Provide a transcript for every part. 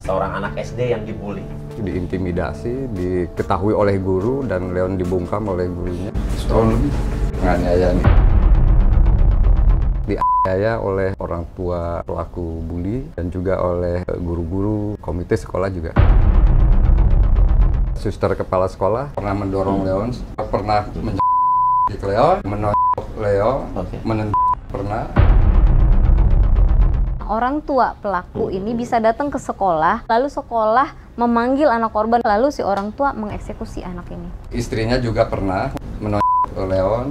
seorang anak SD yang dibully. Diintimidasi, diketahui oleh guru, dan Leon dibungkam oleh gurunya. Setahun lebih penganiayaan. Dianiaya oleh orang tua pelaku bully dan juga oleh guru-guru, komite sekolah juga. Suster kepala sekolah pernah mendorong Leon, pernah menjadi Leon, menonjok Leon, pernah. Orang tua pelaku ini bisa datang ke sekolah, lalu sekolah memanggil anak korban, lalu si orang tua mengeksekusi anak ini. Istrinya juga pernah menonjok Leon.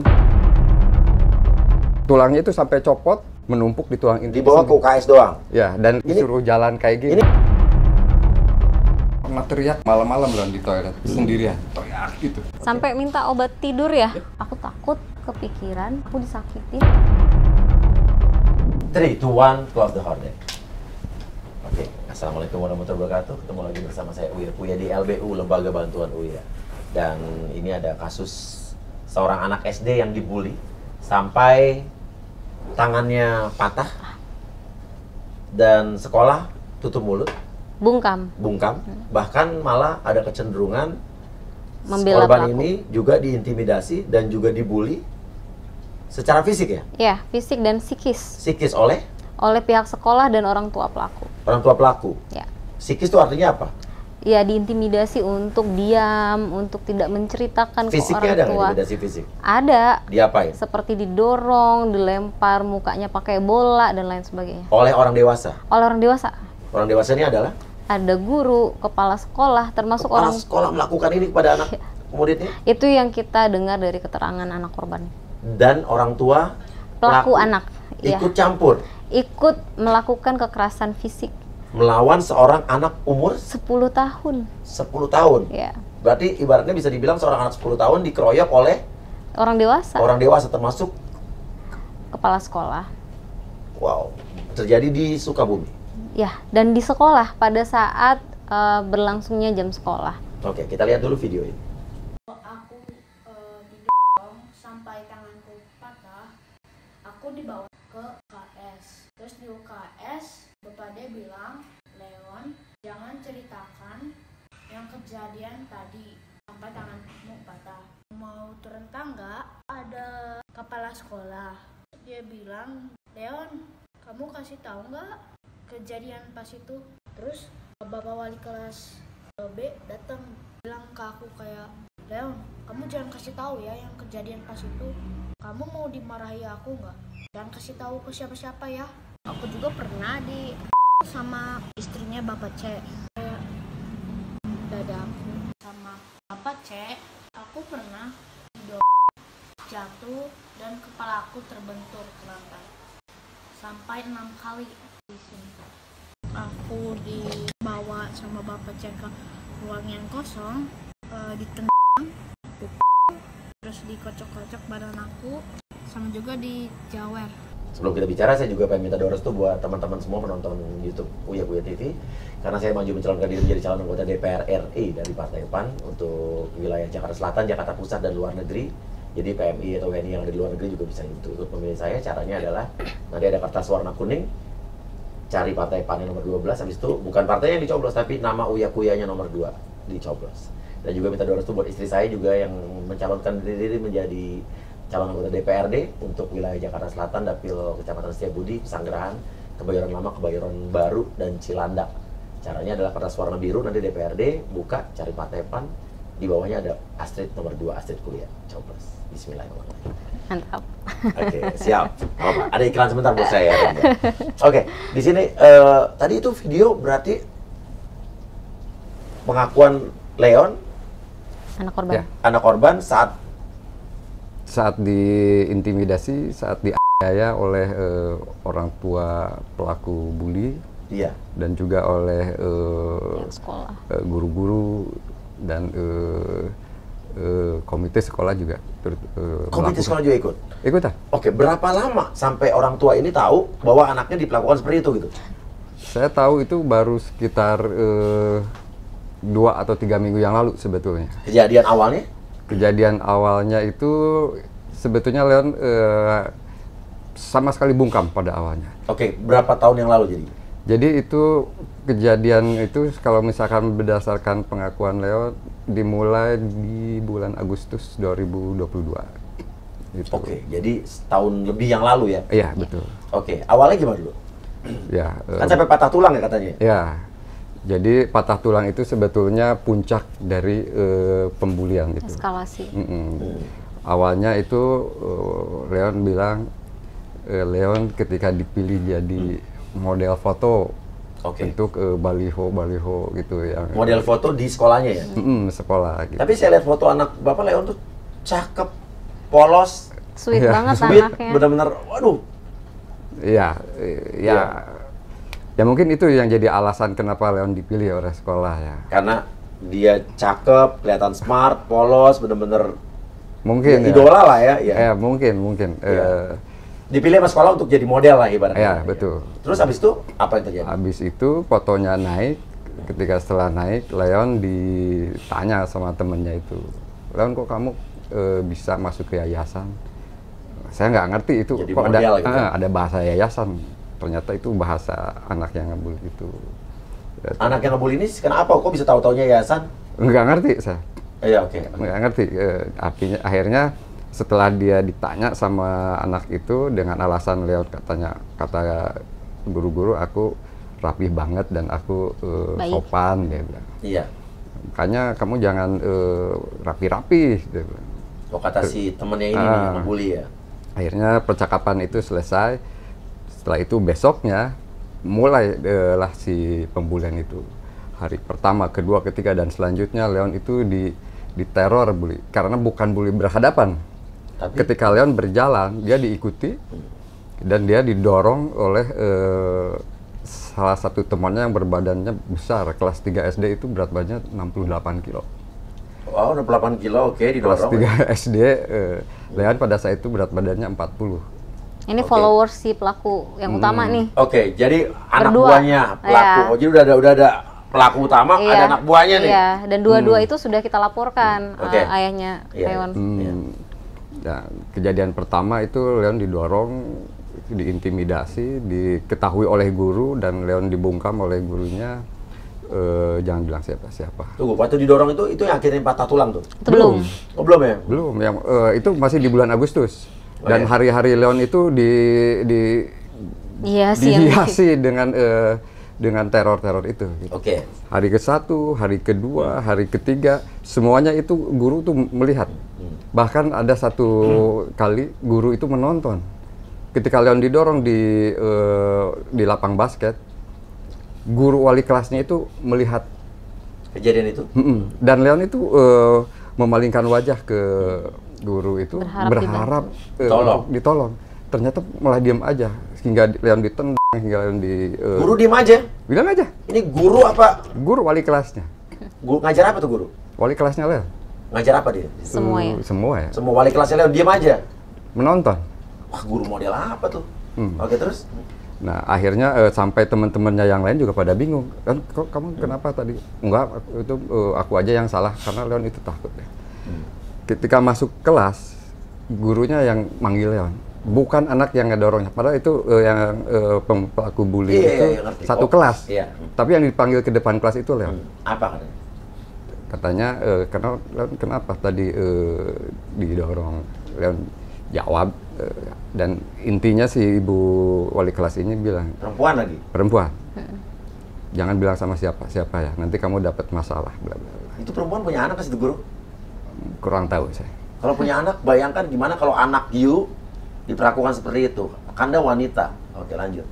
Tulangnya itu sampai copot, menumpuk di tulang inti. Dibawa ke UKS doang? Ya, dan disuruh jalan kayak gini. Pernah teriak malam-malam Leon di toilet, sendirian, teriak gitu. Sampai minta obat tidur ya. Aku takut, kepikiran, aku disakiti. 3, 2, 1, close the door deh. Oke, Assalamualaikum warahmatullahi wabarakatuh. Ketemu lagi bersama saya Uya di LBU, Lembaga Bantuan Uya. Dan ini ada kasus seorang anak SD yang dibully sampai tangannya patah dan sekolah tutup mulut, Bungkam. bahkan malah ada kecenderungan Membela korban pelaku. ini juga diintimidasi dan juga dibully secara fisik ya? Ya, fisik dan Psikis oleh pihak sekolah dan orang tua pelaku. orang tua pelaku. Ya. Psikis itu artinya apa? Ya, diintimidasi untuk diam, untuk tidak menceritakan ke Fisiknya orang ada tua. nggak intimidasi fisik? Ada. Diapain? Seperti didorong, dilempar, mukanya pakai bola dan lain sebagainya. Oleh orang dewasa. Oleh orang dewasa. Orang dewasa ini adalah Ada guru, kepala sekolah, termasuk kepala orang sekolah melakukan ini kepada anak muridnya itu yang kita dengar dari keterangan anak korban. dan orang tua Pelaku anak, ikut ya. campur Ikut melakukan kekerasan fisik melawan seorang anak umur 10 tahun. 10 tahun. Ya. Berarti ibaratnya bisa dibilang seorang anak 10 tahun dikeroyok oleh Orang dewasa, orang dewasa termasuk kepala sekolah. wow, terjadi di Sukabumi. Ya, dan di sekolah pada saat berlangsungnya jam sekolah. Oke, kita lihat dulu video ini. Aku didorong sampai tanganku patah. Aku dibawa ke UKS. Terus di UKS, Bapak dia bilang, Leon, jangan ceritakan yang kejadian tadi sampai tanganmu patah. Mau turun tangga, ada kepala sekolah. Dia bilang, Leon, kamu kasih tahu nggak kejadian pas itu? Terus Bapak wali kelas B datang bilang ke aku kayak, Leon, kamu jangan kasih tahu ya yang kejadian pas itu. Kamu mau dimarahi aku nggak? Jangan kasih tahu ke siapa-siapa ya. Aku juga pernah di sama istrinya Bapak C. Kayak dadaku sama Bapak C. Aku pernah jatuh dan kepala aku terbentur ke lantai sampai 6 kali di sini. Aku dibawa sama Bapak C ke ruang yang kosong, ditendang, terus dikocok-kocok badan aku, sama juga dijawer. Sebelum kita bicara, saya juga pengen minta doa restu buat teman-teman semua penonton YouTube Uya TV, karena saya maju mencalonkan diri menjadi calon anggota DPR RI dari Partai PAN untuk wilayah Jakarta Selatan, Jakarta Pusat, dan luar negeri. Jadi PMI atau WNI yang ada di luar negeri juga bisa ikut memilih saya. Caranya adalah nanti ada kertas warna kuning, cari partai PAN yang nomor 12, habis itu bukan partai yang dicoblos, tapi nama Uya-Kuyanya nomor 2 dicoblos. Dan juga minta doa restu buat istri saya juga yang mencalonkan diri menjadi calon anggota DPRD untuk wilayah Jakarta Selatan, Dapil Kecamatan Setiabudi, Pesanggerahan, Kebayoran Lama, Kebayoran Baru, dan Cilandak. Caranya adalah kertas warna biru, nanti DPRD, buka, cari partai PAN, di bawahnya ada Astrid nomor 2, Astrid Kuliah, coblos. Bismillahirrahmanirrahim. Mantap. Oke, siap. Oh, ada iklan sebentar buat saya. Oke, di sini tadi itu video berarti pengakuan Leon, Anak korban. Ya. anak korban Saat diintimidasi, saat dianiaya oleh orang tua pelaku bully iya. dan juga oleh Pihak sekolah. guru-guru dan komite sekolah juga. Komite sekolah juga ikut. Ikutan. Oke, berapa lama sampai orang tua ini tahu bahwa anaknya diperlakukan seperti itu gitu? Saya tahu itu baru sekitar 2 atau 3 minggu yang lalu sebetulnya. Kejadian awalnya? Kejadian awalnya itu sebetulnya Leon sama sekali bungkam pada awalnya. Oke, berapa tahun yang lalu jadi? Jadi itu kejadian itu kalau misalkan berdasarkan pengakuan Leon dimulai di bulan Agustus 2022. Gitu. Oke, jadi setahun lebih yang lalu ya? Iya, betul. Oke, awalnya gimana dulu? Ya, Kan sampai patah tulang ya katanya? ya. Jadi patah tulang itu sebetulnya puncak dari pembulian itu. Eskalasi. Awalnya itu Leon bilang, Leon ketika dipilih jadi model foto untuk baliho gitu yang model foto di sekolahnya ya? Sekolah gitu. Tapi saya lihat foto anak Bapak Leon tuh cakep, polos, Sweet banget sweet, anaknya. benar-benar, waduh. Iya, ya mungkin itu yang jadi alasan kenapa Leon dipilih oleh sekolah ya. Karena dia cakep, kelihatan smart, polos, benar-benar Mungkin ya. idola lah ya. Ya, mungkin. Dipilih sama sekolah untuk jadi model lah ibaratnya. Ya, betul. Terus habis itu apa yang terjadi? Habis itu fotonya naik, ketika setelah naik, Leon ditanya sama temennya itu, Leon kok kamu bisa masuk ke yayasan? Saya nggak ngerti itu jadi kok model gitu. ada bahasa yayasan. Ternyata itu bahasa anak yang ngebully itu. Anak yang ngebully ini kenapa? Kok bisa tahu-taunya yayasan? Nggak ngerti saya. Iya, oke. Nggak ngerti. Artinya akhirnya setelah dia ditanya sama anak itu dengan alasan Leon kata guru-guru aku rapih banget dan aku sopan dia bilang. Iya. Makanya kamu jangan rapi-rapi dia bilang. Oh, kata si temennya ini nih, yang ngebully ya. Akhirnya percakapan itu selesai. Setelah itu besoknya mulai lah si pembulian itu. Hari pertama, kedua, ketiga dan selanjutnya Leon itu diteror bully karena bukan bully berhadapan. Tapi ketika Leon berjalan, dia diikuti dan dia didorong oleh salah satu temannya yang berbadannya besar, kelas 3 SD itu berat badannya 68 kilo. Wow, 68 kilo, oke, didorong. Kelas 3 SD, Leon pada saat itu berat badannya 40. Ini followers si pelaku yang utama nih. Oke, jadi anak Berdua. buahnya pelaku. Iya. Oh, jadi udah ada pelaku utama, ada anak buahnya nih. Iya, dan dua-dua itu sudah kita laporkan ayahnya Iya. Leon. Ya, kejadian pertama itu Leon didorong, diintimidasi, diketahui oleh guru dan Leon dibungkam oleh gurunya. Jangan bilang siapa-siapa. Tunggu, waktu didorong itu yang akhirnya patah tulang tuh? Itu belum. Oh, belum ya? Belum, yang itu masih di bulan Agustus. Dan hari-hari Leon itu dihiasi dengan teror-teror itu. Gitu. Oke. Hari ke-1, hari kedua, hari ketiga, semuanya itu guru tuh melihat. Bahkan ada satu kali guru itu menonton. Ketika Leon didorong di lapang basket, guru wali kelasnya itu melihat kejadian itu. Dan Leon itu memalingkan wajah ke guru itu berharap ditolong. Ternyata malah diam aja hingga Leon ditendang, hingga Leon guru diam aja? Bilang aja. Ini guru apa? Guru wali kelasnya. Guru ngajar apa tuh guru? Wali kelasnya Leon. Ngajar apa dia? Semua ya? Semua ya. Semua wali kelasnya Leon diam aja? Menonton. Wah, guru model apa tuh? Oke, terus? Nah, akhirnya sampai teman-temannya yang lain juga pada bingung. Kan kok kamu kenapa tadi? Enggak, itu aku aja yang salah karena Leon itu takut ya. Ketika masuk kelas, gurunya yang manggil Leon. Bukan anak yang ngedorongnya. Padahal itu yang pelaku bully itu satu kelas. Iya. Tapi yang dipanggil ke depan kelas itu Leon. Apa katanya? Katanya, kenapa tadi didorong? Leon jawab, dan intinya si ibu wali kelas ini bilang, perempuan lagi? Perempuan. Jangan bilang sama siapa ya, nanti kamu dapat masalah. Bla, bla, bla. Itu perempuan punya anak kan situ guru? Kurang tahu saya. Kalau punya anak, bayangkan gimana kalau anak you diperlakukan seperti itu. Anda wanita. Oke, lanjut.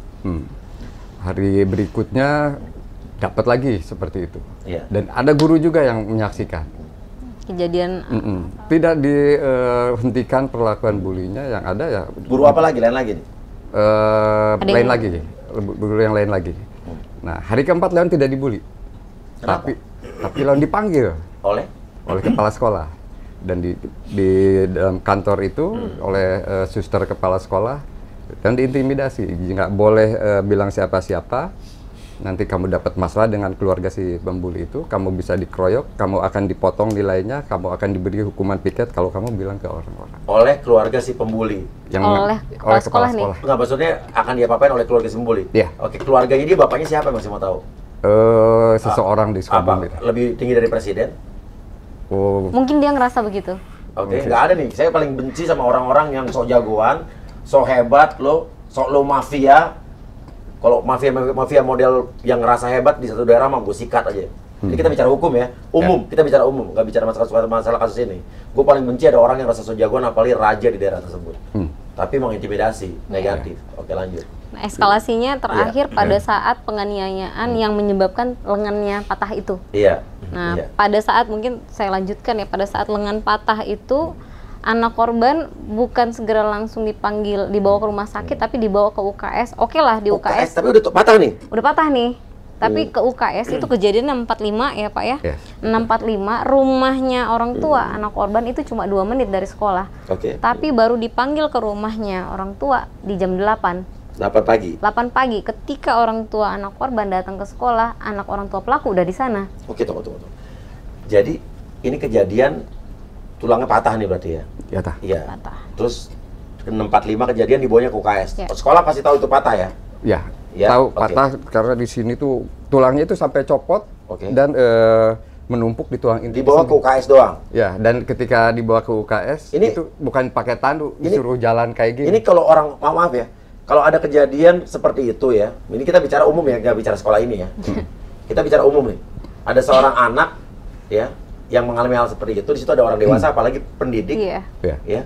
Hari berikutnya dapat lagi seperti itu. Iya. Dan ada guru juga yang menyaksikan. Kejadian Tidak dihentikan perlakuan bulinya, yang ada ya. Guru apa lagi? Lain lagi nih? Lain lagi. Guru yang lain lagi. Nah, hari keempat Leon tidak dibully. Kenapa? Tapi Leon dipanggil Oleh kepala sekolah. Dan di dalam kantor itu oleh suster kepala sekolah dan diintimidasi. Nggak boleh bilang siapa-siapa. Nanti kamu dapat masalah dengan keluarga si pembuli itu, kamu bisa dikeroyok, kamu akan dipotong nilainya, kamu akan diberi hukuman piket kalau kamu bilang ke orang-orang. Oleh keluarga si pembuli? Oleh kepala sekolah nih? Enggak, maksudnya akan diapa-apain oleh keluarga si pembuli? Iya. Oke, keluarganya dia bapaknya siapa masih mau tahu? Seseorang di Apa? Sukabumi. Lebih tinggi dari presiden? Oh, Mungkin dia ngerasa begitu. Oke, nggak ada nih. Saya paling benci sama orang-orang yang sok jagoan, sok hebat sok lo mafia. Kalau mafia model yang ngerasa hebat di satu daerah mah gue sikat aja. Jadi kita bicara hukum ya, umum. Kita bicara umum, nggak bicara masalah kasus ini. Gue paling benci ada orang yang rasa sok jagoan, apalagi raja di daerah tersebut. Tapi mengintimidasi, negatif. Oke, lanjut. Nah, eskalasinya terakhir pada saat penganiayaan yang menyebabkan lengannya patah itu. Iya. Nah, Iya. pada saat mungkin saya lanjutkan ya, pada saat lengan patah itu anak korban bukan segera langsung dibawa ke rumah sakit, tapi dibawa ke UKS. Oke lah di UKS. Tapi udah patah nih. Udah patah nih. Tapi ke UKS itu kejadian 645 ya Pak ya. Yes. 645 rumahnya orang tua anak korban itu cuma 2 menit dari sekolah. Oke. Tapi baru dipanggil ke rumahnya orang tua di jam 8. 8 pagi. 8 pagi ketika orang tua anak korban datang ke sekolah, anak orang tua pelaku udah di sana. Oke, tunggu. Jadi ini kejadian tulangnya patah nih berarti ya? ya tah. Iya. Patah. Terus 645 kejadian dibawanya ke UKS. Ya. Sekolah pasti tahu itu patah ya? Ya, Ya, tahu oke. patah karena di sini tuh tulangnya itu sampai copot Oke. dan menumpuk di tulang inti. Dibawa ke UKS doang. Ya, dan ketika dibawa ke UKS Ini- itu bukan pakai tandu, Ini- disuruh jalan kayak gini. Ini kalau orang, maaf ya, kalau ada kejadian seperti itu ya, ini kita bicara umum ya, nggak bicara sekolah ini ya. Kita bicara umum nih. Ada seorang anak ya yang mengalami hal seperti itu, di situ ada orang dewasa, apalagi pendidik, Iya. Ya. ya.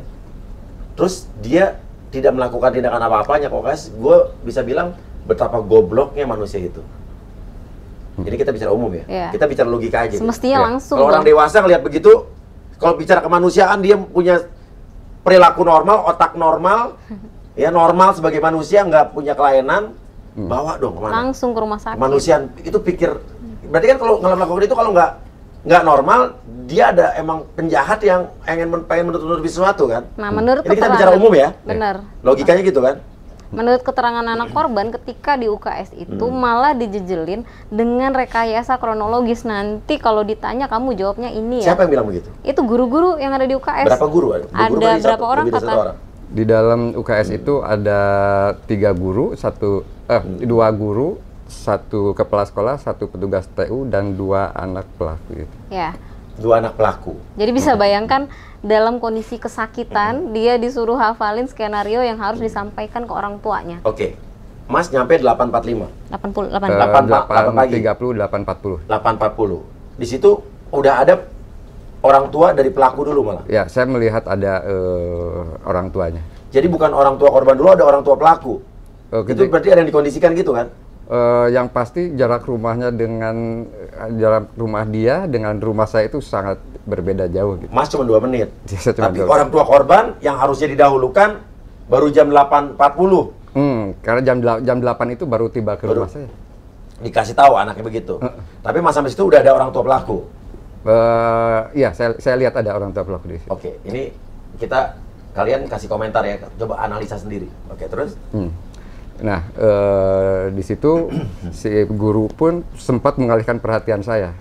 Terus dia tidak melakukan tindakan apa-apanya, kok guys, gue bisa bilang betapa gobloknya manusia itu. Jadi kita bicara umum ya, Iya. kita bicara logika aja. Semestinya Ya. langsung Kalau orang dong. dewasa ngelihat begitu, kalau bicara kemanusiaan dia punya perilaku normal, otak normal, ya normal sebagai manusia, nggak punya kelainan, bawa dong kemana? Langsung ke rumah sakit. Kemanusiaan itu pikir, berarti kan kalau melakukan itu kalau nggak normal, dia ada emang penjahat yang pengen menutup-nutupi sesuatu kan? Nah, menurut Ini kita keterangan bicara umum ya, Benar. logikanya gitu kan? Menurut keterangan anak korban, ketika di UKS itu malah dijejelin dengan rekayasa kronologis. Nanti kalau ditanya kamu jawabnya ini ya. Siapa yang bilang begitu? Itu guru-guru yang ada di UKS. Berapa guru? Guru Ada berarti berapa orang lebih dari satu kata? orang? Di dalam UKS itu ada 3 guru, 2 guru, 1 kepala sekolah, 1 petugas TU, dan 2 anak pelaku. Gitu. Ya. 2 anak pelaku. Jadi bisa bayangkan dalam kondisi kesakitan dia disuruh hafalin skenario yang harus disampaikan ke orang tuanya. Oke, Mas nyampe 8.45. 88. 8 pagi. 8.30, 8.40. 8.40. Di situ udah ada orang tua dari pelaku dulu malah. Ya, saya melihat ada orang tuanya. Jadi bukan orang tua korban dulu, ada orang tua pelaku. Itu Ketika- berarti ada yang dikondisikan gitu kan? Yang pasti jarak rumahnya dengan jarak rumah dia dengan rumah saya itu sangat berbeda jauh gitu. Mas cuma 2 menit. Saya cuma Tapi 2 orang tua korban yang harusnya didahulukan baru jam 8.40. Karena jam 8 itu baru tiba ke Baru. rumah saya. Dikasih tahu anaknya begitu. Tapi Mas sampai situ udah ada orang tua pelaku. Iya, saya lihat ada orang tua pelaku di situ. Oke, ini kalian kasih komentar ya, coba analisa sendiri. Oke, terus? Nah, di situ si guru pun sempat mengalihkan perhatian saya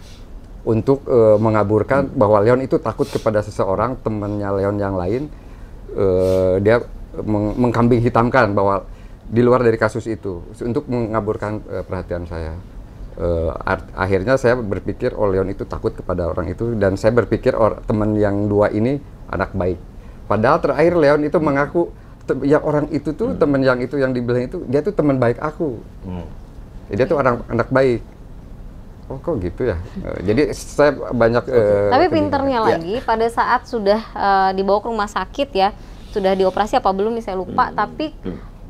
untuk mengaburkan bahwa Leon itu takut kepada seseorang, temannya Leon yang lain. Dia mengkambing hitamkan bahwa di luar dari kasus itu untuk mengaburkan perhatian saya. Akhirnya saya berpikir Leon itu takut kepada orang itu, dan saya berpikir teman yang 2 ini anak baik. Padahal terakhir Leon itu mengaku yang orang itu tuh teman yang itu yang dibilang itu dia tuh teman baik aku. Dia tuh anak baik. Oh kok gitu ya. Jadi saya banyak. Tapi pinternya Ya. lagi pada saat sudah dibawa ke rumah sakit ya, sudah dioperasi apa belum nih saya lupa. Tapi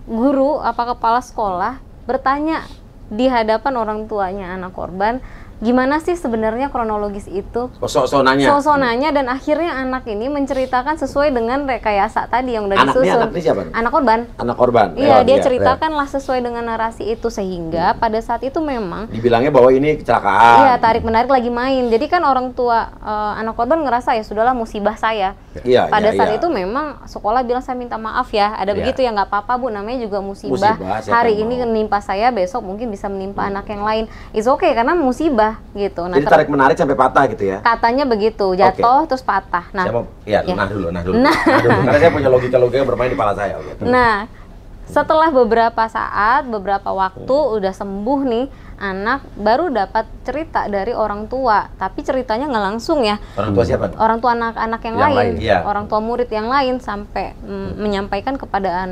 guru apa kepala sekolah bertanya di hadapan orang tuanya anak korban, gimana sih sebenarnya kronologis itu? So nanya. Sosok nanya, dan akhirnya anak ini menceritakan sesuai dengan rekayasa tadi yang udah Anak disusun. ini siapa nih? Anak korban. Anak korban. Iya, Leon, dia iya. ceritakanlah sesuai dengan narasi itu, sehingga pada saat itu memang Dibilangnya bahwa ini kecelakaan. iya, tarik menarik lagi main. Jadi kan orang tua anak korban ngerasa ya sudahlah musibah saya. Iya, Pada iya, saat iya. itu memang sekolah bilang saya minta maaf ya. Ada Iya. begitu ya, nggak apa-apa Bu, namanya juga musibah. Musibah, siapa Hari yang ini mau? menimpa saya, besok mungkin bisa menimpa anak yang lain. It's okay karena musibah gitu. Nah, Jadi tarik menarik sampai patah gitu ya. katanya begitu, jatuh terus patah. Nah, Saya mau, ya, ya. nah dulu. Nah dulu. Karena saya punya logika-logika yang bermain di kepala saya. Oke. Nah, setelah beberapa saat, beberapa waktu udah sembuh nih, anak baru dapat cerita dari orang tua, tapi ceritanya nggak langsung ya. Orang tua siapa? Orang tua anak-anak yang Yang lain, lain. Iya. orang tua murid yang lain sampai menyampaikan kepada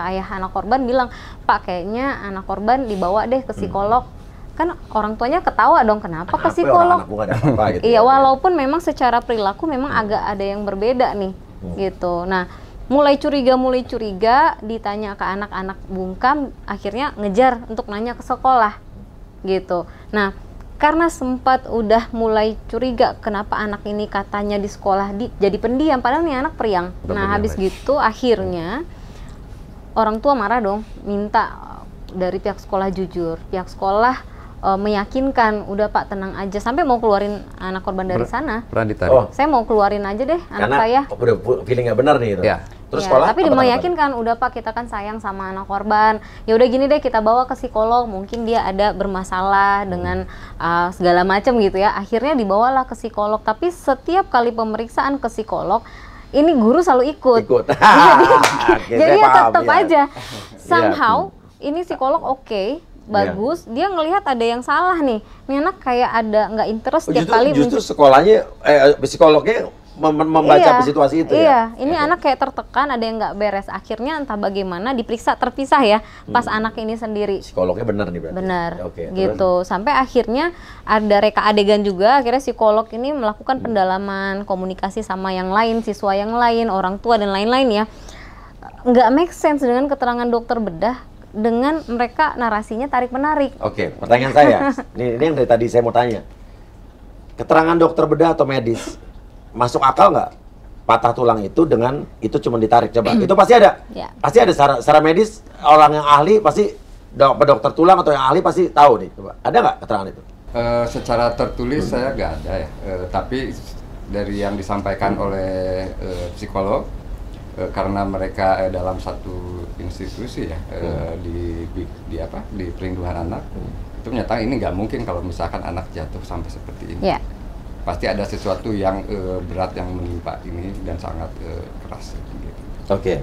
ayah anak korban bilang, Pak kayaknya anak korban dibawa deh ke psikolog. Kan orang tuanya ketawa dong, kenapa ke Apa ya, psikolog? Orang-anakku nggak ada apa-apa gitu. Iya, ya. walaupun memang secara perilaku memang agak ada yang berbeda nih, gitu. Nah, mulai curiga, ditanya ke anak-anak bungkam, akhirnya ngejar untuk nanya ke sekolah, gitu. Nah, karena sempat udah mulai curiga kenapa anak ini katanya di sekolah jadi pendiam, padahal nih anak periang. Nah, habis gitu akhirnya orang tua marah dong, minta dari pihak sekolah jujur. Pihak sekolah meyakinkan, udah Pak tenang aja, sampai mau keluarin anak korban dari sana. Pernah ditarik. Oh, Saya mau keluarin aja deh anak karena saya. udah feeling nggak benar nih gitu. Ya. Terus Ya, sekolah tapi apa tanggapan? meyakinkan, udah Pak kita kan sayang sama anak korban. Ya udah gini deh, kita bawa ke psikolog, mungkin dia ada bermasalah dengan segala macam gitu ya. Akhirnya dibawalah ke psikolog, tapi setiap kali pemeriksaan ke psikolog ini guru selalu ikut. Ikut. Oke, Jadi saya ya paham, tetap ya. aja somehow ini psikolog Iya. bagus, dia ngelihat ada yang salah nih. Ini anak kayak ada nggak interest tiap kali Justru sekolahnya, psikolognya membaca situasi itu ya? Iya, ini anak kayak tertekan, ada yang nggak beres. Akhirnya entah bagaimana diperiksa terpisah ya, pas anak ini sendiri. Psikolognya benar nih berarti? Benar, Oke, gitu. Sampai akhirnya ada reka adegan juga, akhirnya psikolog ini melakukan pendalaman komunikasi sama yang lain, siswa yang lain, orang tua dan lain-lain ya. Nggak make sense dengan keterangan dokter bedah, dengan mereka narasinya tarik-menarik. Oke, pertanyaan saya, ini yang dari tadi saya mau tanya. Keterangan dokter bedah atau medis, masuk akal nggak patah tulang itu dengan itu cuma ditarik? Coba, itu pasti ada. Ya. Pasti ada secara medis, orang yang ahli pasti, dokter tulang atau yang ahli pasti tahu nih. Coba, ada nggak keterangan itu? Secara tertulis saya nggak ada ya, tapi dari yang disampaikan oleh psikolog, karena mereka dalam satu institusi ya, di perlindungan anak, itu menyatakan ini nggak mungkin kalau misalkan anak jatuh sampai seperti ini. Ya. Pasti ada sesuatu yang berat yang menimpa ini dan sangat keras gitu. Oke.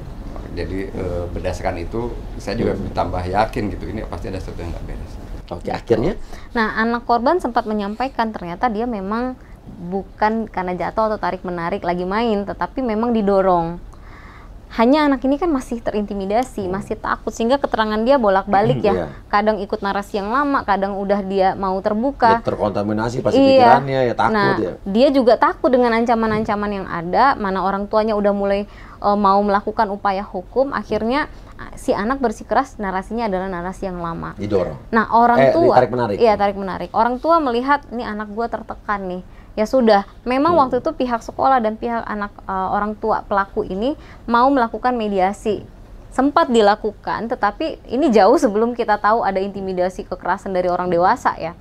Jadi berdasarkan itu saya juga bertambah yakin gitu, ini pasti ada sesuatu yang nggak beres. Oke, akhirnya Nah, anak korban sempat menyampaikan ternyata dia memang bukan karena jatuh atau tarik-menarik lagi main, tetapi memang didorong. Hanya anak ini kan masih terintimidasi, masih takut, sehingga keterangan dia bolak-balik ya. Iya. Kadang ikut narasi yang lama, kadang udah dia mau terbuka. ya, terkontaminasi pasti pikirannya, ya takut Nah, ya. dia juga takut dengan ancaman-ancaman yang ada, mana orang tuanya udah mulai mau melakukan upaya hukum, akhirnya si anak bersikeras narasinya adalah narasi yang lama. Didorong. Nah, orang tua, ditarik-menarik. iya tarik-menarik. Orang tua melihat nih anak gua tertekan nih. Ya sudah, memang waktu itu pihak sekolah dan pihak anak orang tua pelaku ini mau melakukan mediasi. Sempat dilakukan, tetapi ini jauh sebelum kita tahu ada intimidasi kekerasan dari orang dewasa ya.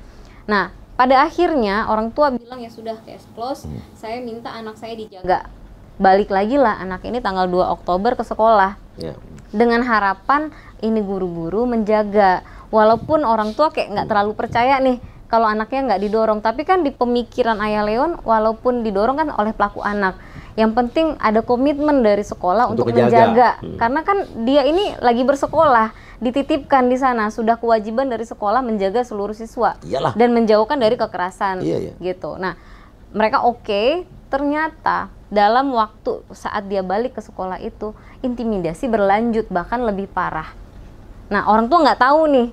Nah, pada akhirnya orang tua bilang ya sudah, case close, saya minta anak saya dijaga. Balik lagi lah anak ini tanggal 2 Oktober ke sekolah. Ya. Dengan harapan ini guru-guru menjaga. Walaupun orang tua kayak nggak terlalu percaya nih kalau anaknya nggak didorong, tapi kan di pemikiran Ayah Leon, walaupun didorong kan oleh pelaku anak, yang penting ada komitmen dari sekolah untuk menjaga. Karena kan dia ini lagi bersekolah, dititipkan di sana, sudah kewajiban dari sekolah menjaga seluruh siswa. Iyalah. Dan menjauhkan dari kekerasan. Iya. Gitu. Nah, mereka oke, ternyata dalam waktu saat dia balik ke sekolah itu, intimidasi berlanjut, bahkan lebih parah. Nah, orang tua nggak tahu nih.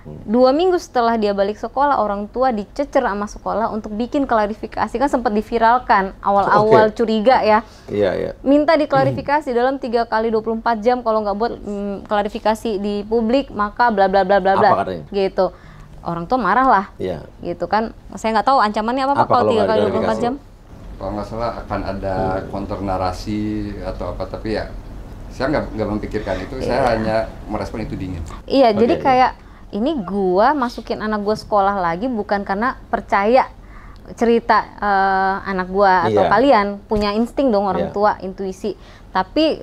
2 minggu setelah dia balik sekolah, orang tua dicecer sama sekolah untuk bikin klarifikasi. Kan sempat diviralkan awal-awal curiga ya. Iya. Minta diklarifikasi dalam 3 kali 24 jam, kalau nggak buat klarifikasi di publik maka bla bla bla bla bla. Apa katanya? Gitu. Orang tua marah lah. Iya. Gitu kan. Saya nggak tahu ancamannya apa Pak kalau 3 kali 24 jam. Kalau nggak salah akan ada counter narasi atau apa, tapi ya saya nggak memikirkan itu, saya hanya merespon itu dingin. Iya, jadi kayak ini gua masukin anak gua sekolah lagi bukan karena percaya cerita anak gua atau kalian punya insting dong orang tua, intuisi. Tapi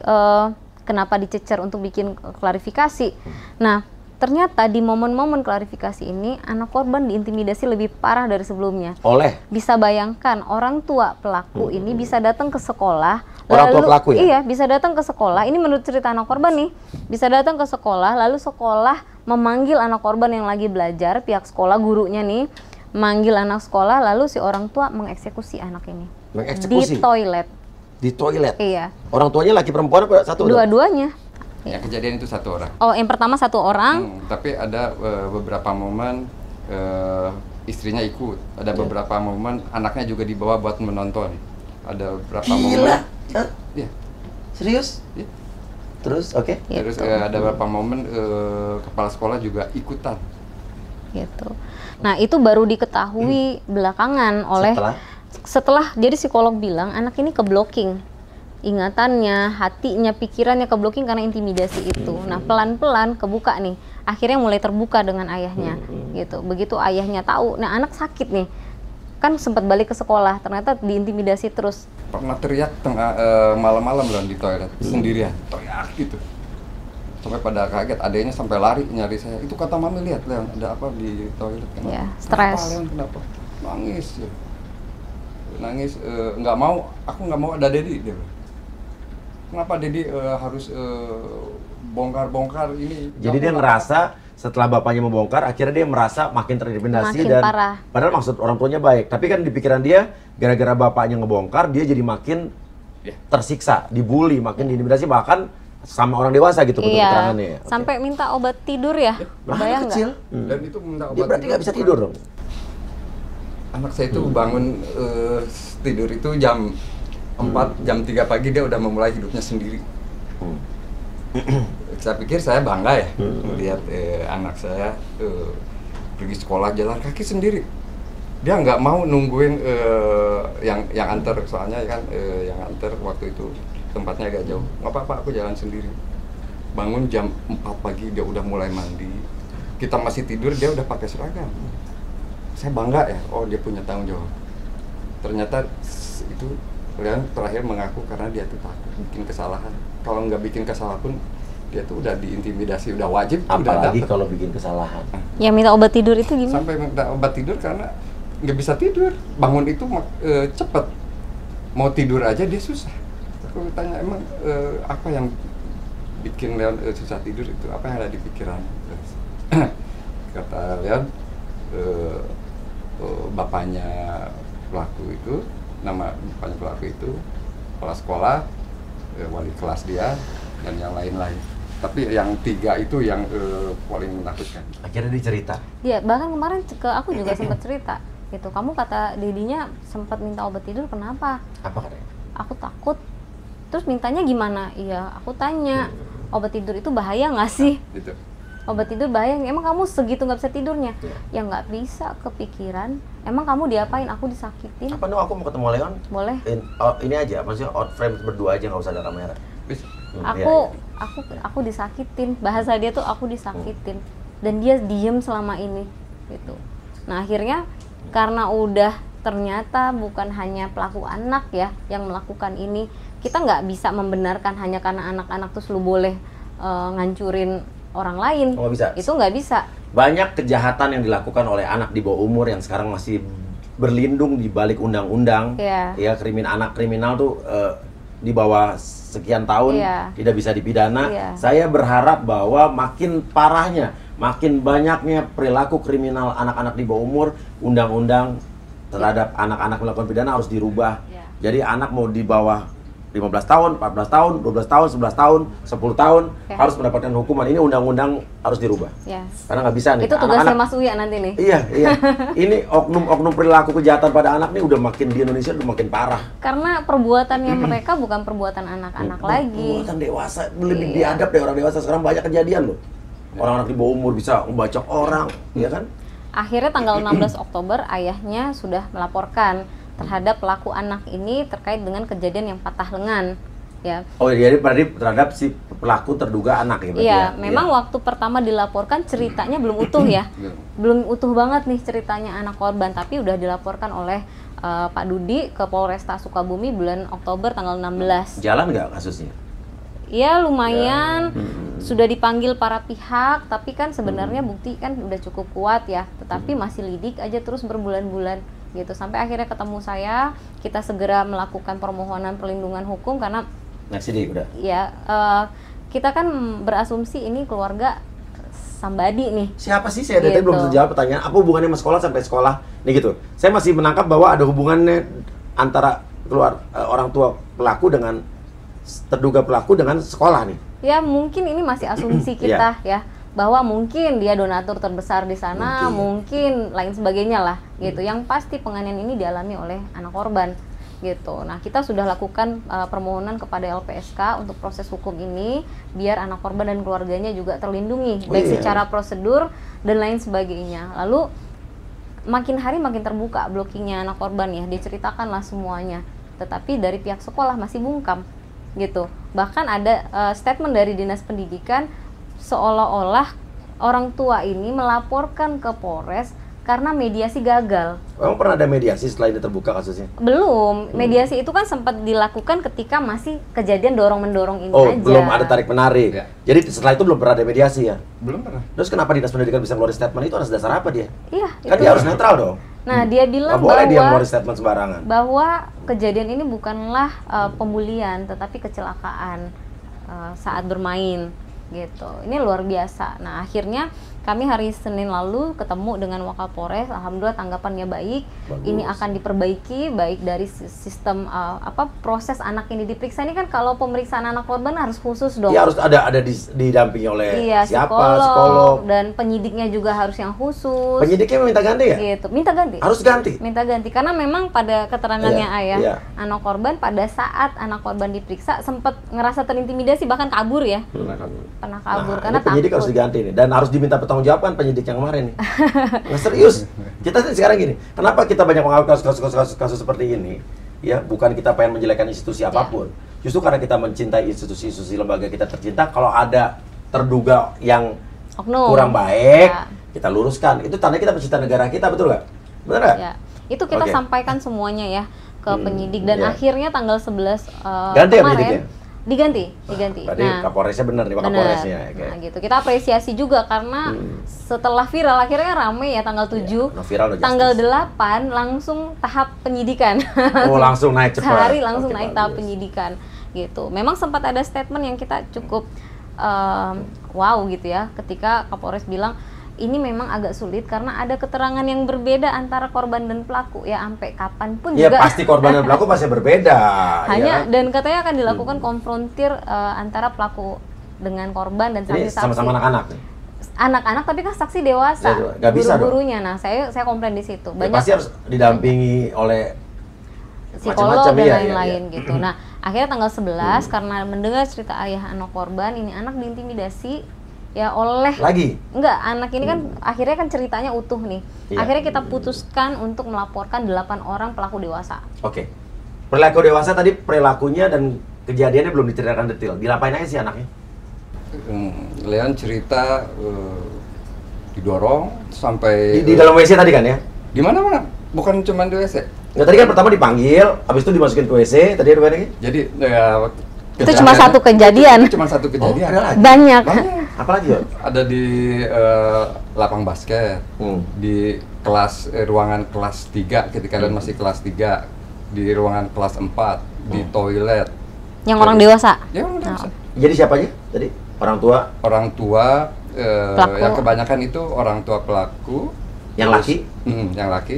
kenapa dicecer untuk bikin klarifikasi? Nah, ternyata di momen-momen klarifikasi ini anak korban diintimidasi lebih parah dari sebelumnya. Oleh? Bisa bayangkan orang tua pelaku ini bisa datang ke sekolah Orang tua pelaku ya? Iya, bisa datang ke sekolah. Ini menurut cerita anak korban nih. Bisa datang ke sekolah, lalu sekolah memanggil anak korban yang lagi belajar, pihak sekolah, gurunya nih, manggil anak sekolah, lalu si orang tua mengeksekusi anak ini. Mengeksekusi? Di toilet. Di toilet? Iya. Orang tuanya laki perempuan apa satu? Dua-duanya. Yang kejadian itu satu orang. Oh, yang pertama satu orang. Tapi ada beberapa momen istrinya ikut. Ada beberapa momen anaknya juga dibawa buat menonton. Ada beberapa momen. Gila? Iya. Serius? Iya. Terus, oke. Terus Gitu. ada beberapa momen kepala sekolah juga ikutan. Gitu. Nah, itu baru diketahui belakangan oleh setelah jadi psikolog bilang anak ini ke-blocking. Ingatannya, hatinya, pikirannya ke-blocking karena intimidasi itu. Nah, pelan-pelan kebuka nih. Akhirnya mulai terbuka dengan ayahnya. Gitu. Begitu ayahnya tahu, nah anak sakit nih. Kan sempat balik ke sekolah, ternyata diintimidasi terus. Pernah teriak tengah malam-malam loh di toilet sendirian, teriak gitu. Sampai pada kaget, adanya sampai lari nyari saya. Itu kata mami, lihat Leon, ada apa di toilet? Kenapa? Ya, stres. Kenapa, Leon? Kenapa? Nangis ya. Nangis, nggak mau, aku nggak mau ada Dedi. Dia bilang. Kenapa Dedi harus bongkar-bongkar ini? Jadi dia ngerasa setelah bapaknya membongkar, akhirnya dia merasa makin terintimidasi Makin dan parah. padahal maksud orang tuanya baik. Tapi kan di pikiran dia, gara-gara bapaknya ngebongkar, dia jadi makin tersiksa, dibully, makin diintimidasi, bahkan sama orang dewasa gitu bentuk keterangannya ya. Oke. Sampai minta obat tidur ya. Bayang nggak? Kecil. Dan itu minta obat. Dia berarti nggak bisa tidur dong. Anak saya itu bangun tidur itu jam 4, jam 3 pagi dia udah memulai hidupnya sendiri. Saya pikir saya bangga ya melihat anak saya pergi sekolah jalan kaki sendiri. Dia nggak mau nungguin yang antar, soalnya kan yang antar waktu itu tempatnya agak jauh. Nggak apa-apa, aku jalan sendiri. Bangun jam 4 pagi dia udah mulai mandi. Kita masih tidur, dia udah pakai seragam. Saya bangga ya, oh dia punya tanggung jawab. Ternyata itu Leon terakhir mengaku karena dia tuh takut bikin kesalahan. Kalau nggak bikin kesalahan pun dia tuh udah diintimidasi, udah wajib. Apalagi udah kalau bikin kesalahan. Ya minta obat tidur itu gimana? sampai minta obat tidur karena nggak bisa tidur. Bangun itu cepet, mau tidur aja dia susah. Aku tanya emang apa yang bikin Leon susah tidur itu, apa yang ada di pikiran? Kata Leon, bapaknya pelaku itu, nama bapaknya pelaku itu kepala sekolah, wali kelas dia, dan yang lain-lain. Tapi yang 3 itu yang paling menakutkan. Akhirnya dia cerita. Ya, bahkan kemarin ke aku juga sempat cerita. Gitu. Kamu kata dedinya sempat minta obat tidur, kenapa? Apa katanya? Aku takut. Terus mintanya gimana? Iya, aku tanya. Obat tidur itu bahaya nggak sih? Gitu. Obat tidur bahaya, emang kamu segitu nggak bisa tidurnya? Ya nggak bisa kepikiran. Emang kamu diapain? Aku disakitin. Apa aku mau ketemu Leon? Boleh. Ini aja, maksudnya out frame berdua aja, nggak usah ada kamera. Bisa. Aku disakitin. Bahasa dia tuh aku disakitin. Dan dia diem selama ini, gitu. Nah akhirnya karena udah ternyata bukan hanya pelaku anak ya yang melakukan ini, kita nggak bisa membenarkan hanya karena anak-anak tuh selalu boleh ngancurin orang lain. Oh, bisa. Itu nggak bisa. Banyak kejahatan yang dilakukan oleh anak di bawah umur yang sekarang masih berlindung di balik undang-undang. Iya. Ya, anak kriminal tuh di bawah sekian tahun tidak bisa dipidana. Iya. Saya berharap bahwa makin parahnya, makin banyaknya perilaku kriminal anak-anak di bawah umur, undang-undang terhadap anak-anak melakukan pidana harus dirubah. Iya. Jadi anak mau di bawah 15 tahun, 14 tahun, 12 tahun, 11 tahun, 10 tahun harus mendapatkan hukuman. Ini undang-undang harus dirubah. Yes. Karena nggak bisa nih. Itu tugasnya Mas Uya nanti nih. Iya. Ini oknum-oknum perilaku kejahatan pada anak nih udah makin di Indonesia udah makin parah. Karena perbuatannya mereka bukan perbuatan anak-anak lagi. Perbuatan dewasa, lebih diadab deh orang dewasa. Sekarang banyak kejadian loh. Orang-orang di bawah umur bisa membacok orang, ya kan? Akhirnya tanggal 16 Oktober ayahnya sudah melaporkan terhadap pelaku anak ini terkait dengan kejadian yang patah lengan. Ya. Oh, jadi berarti terhadap si pelaku terduga anak ya berarti. Iya, ya? memang waktu pertama dilaporkan ceritanya belum utuh ya. Belum utuh banget nih ceritanya anak korban, tapi udah dilaporkan oleh Pak Dudi ke Polresta Sukabumi bulan Oktober tanggal 16. Jalan nggak kasusnya? Iya, lumayan. Sudah dipanggil para pihak, tapi kan sebenarnya bukti kan udah cukup kuat ya. Tetapi masih lidik aja terus berbulan-bulan gitu. Sampai akhirnya ketemu saya, kita segera melakukan permohonan perlindungan hukum karena udah. ya kita kan berasumsi ini keluarga somebody nih. Siapa sih? Saya dari tadi Gitu. belum terjawab pertanyaan. Apa hubungannya sama sekolah sampai sekolah? Nih gitu. Saya masih menangkap bahwa ada hubungannya antara orang tua pelaku dengan terduga pelaku dengan sekolah nih. Ya mungkin ini masih asumsi kita ya, bahwa mungkin dia donatur terbesar di sana, mungkin lain sebagainya lah gitu. Yang pasti penganiayaan ini dialami oleh anak korban gitu. Nah, kita sudah lakukan permohonan kepada LPSK untuk proses hukum ini biar anak korban dan keluarganya juga terlindungi baik secara prosedur dan lain sebagainya. Lalu makin hari makin terbuka blockingnya anak korban ya, diceritakanlah semuanya. Tetapi dari pihak sekolah masih bungkam gitu. Bahkan ada statement dari Dinas Pendidikan seolah-olah orang tua ini melaporkan ke Polres karena mediasi gagal. Emang pernah ada mediasi setelah ini terbuka kasusnya? Belum, mediasi itu kan sempat dilakukan ketika masih kejadian dorong-mendorong ini aja. Belum ada tarik-menarik. Ya. Jadi setelah itu belum pernah ada mediasi ya? Belum pernah. Terus kenapa Dinas Pendidikan bisa ngeluarin statement itu atas dasar apa dia? Iya, Kan itu. dia harus netral dong. Nah, dia bilang Nggak boleh dia ngeluarin statement sembarangan. bahwa kejadian ini bukanlah pembulian, tetapi kecelakaan saat bermain gitu. Ini luar biasa. Nah, akhirnya kami hari Senin lalu ketemu dengan Wakapolres. Alhamdulillah tanggapannya baik. Bagus. Ini akan diperbaiki baik dari sistem proses anak ini diperiksa. Ini kan kalau pemeriksaan anak korban harus khusus dong. Dia harus ada didampingi oleh siapa? Psikolog. Dan penyidiknya juga harus yang khusus. Penyidiknya minta ganti ya? Gitu. Minta ganti. Harus ganti. Minta ganti karena memang pada keterangannya Iya, ayah iya. anak korban pada saat anak korban diperiksa sempat ngerasa terintimidasi bahkan kabur ya. Pernah kabur karena ini penyidik takut. harus diganti nih dan harus diminta pertanggungjawaban penyidik yang kemarin nih. Nah, serius. Kita sekarang gini, kenapa kita banyak mengalami kasus seperti ini? Ya, bukan kita pengen menjelekkan institusi apapun. Justru karena kita mencintai institusi lembaga kita tercinta, kalau ada terduga yang Oknum. kurang baik, Ya. kita luruskan. Itu tanda kita mencintai negara kita, betul nggak? Benar nggak? Ya. Itu kita Oke. sampaikan semuanya ya ke penyidik dan iya. akhirnya tanggal 11 Ganti ya kemarin penyidiknya? diganti. Berarti Kapolresnya benar nih, Pak Bener. Kapolresnya. Oke. Nah, gitu. Kita apresiasi juga karena setelah viral akhirnya rame ya tanggal 7. Nah, viral udah Tanggal justice. 8 langsung tahap penyidikan. Oh, langsung naik cepat. Sehari langsung Oke, naik tahap bagus. penyidikan gitu. Memang sempat ada statement yang kita cukup wow gitu ya ketika Kapolres bilang ini memang agak sulit karena ada keterangan yang berbeda antara korban dan pelaku ya, sampai kapanpun Ya juga pasti korban dan pelaku pasti berbeda. hanya ya. dan katanya akan dilakukan konfrontir antara pelaku dengan korban dan Ini saksi-saksi. sama-sama anak-anak nih. Anak-anak tapi kan saksi dewasa, Ya, nggak bisa dong. guru-gurunya. Nah, saya komplain di situ. Ya, Banyak pasti harus didampingi oleh psikolog macam-macam, dan iya, lain-lain iya. gitu. Nah, akhirnya tanggal 11 karena mendengar cerita ayah anak korban, ini anak diintimidasi ya oleh lagi. enggak, anak ini kan akhirnya kan ceritanya utuh nih. Iya. Akhirnya kita putuskan untuk melaporkan 8 orang pelaku dewasa. Oke. Perilaku dewasa tadi perilakunya dan kejadiannya belum diceritakan detail. Dilapain aja sih anaknya? Leon cerita didorong sampai Di dalam WC tadi kan ya? di mana-mana, bukan cuma di WC. Nggak, tadi kan pertama dipanggil, habis itu dimasukin ke WC, tadi ada apa lagi? Jadi Itu cuma satu kejadian. Itu cuma satu kejadian. ada lagi? Banyak. Banyak. Apalagi ya? Ada di lapang basket, di kelas ruangan kelas 3 ketika kalian masih kelas 3, di ruangan kelas 4, di toilet. Yang orang dewasa. Ya orang dewasa. Jadi siapa aja tadi? Orang tua? Orang tua Pelaku. yang kebanyakan itu orang tua pelaku. Yang Terus- laki? Yang laki.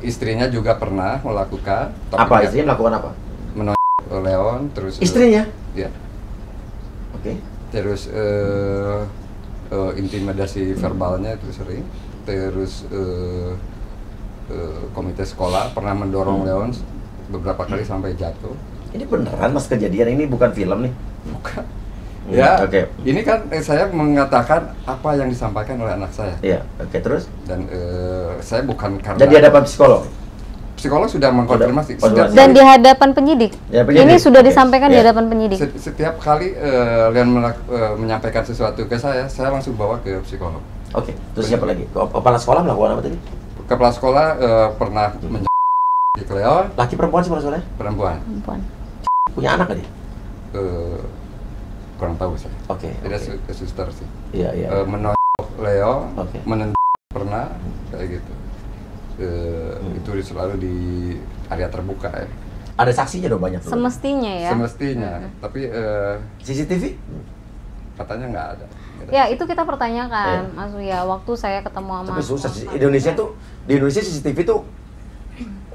Istrinya juga pernah melakukan. Apa? nggak- Istrinya melakukan apa? menolak Leon, terus Istrinya? ya, Oke. terus intimidasi verbalnya itu sering. Terus komite sekolah pernah mendorong Leon beberapa kali sampai jatuh. Ini beneran mas kejadian, ini bukan film nih? Bukan. Ya, Oke. ini kan saya mengatakan apa yang disampaikan oleh anak saya. Iya, oke, terus? Dan saya bukan karena Dan di hadapan psikolog? psikolog sudah mengkonfirmasi. Sudah. Dan di hadapan penyidik. Ya, penyidik. Ini sudah Oke. disampaikan di Iya. hadapan penyidik. Setiap kali Leon menyampaikan sesuatu ke saya langsung bawa ke psikolog. Oke, terus siapa lagi? Kepala sekolah melakukan apa tadi? Kepala sekolah pernah menjadi ke Leon, Laki perempuan sih maksudnya? perempuan. Perempuan. Punya anak tadi? Kurang tahu saya. Oke. Tidak oke. suster sih. Iya, iya. Menonjok Leon, Oke. menendang pernah kayak gitu. itu selalu di area terbuka ya. Ada saksinya dong banyak tuh. Semestinya ya. Semestinya, tapi CCTV? katanya nggak ada. Ya itu kita pertanyakan, Mas Uya. Waktu saya ketemu sama. Tapi susah sih. Indonesia tuh, di Indonesia CCTV tuh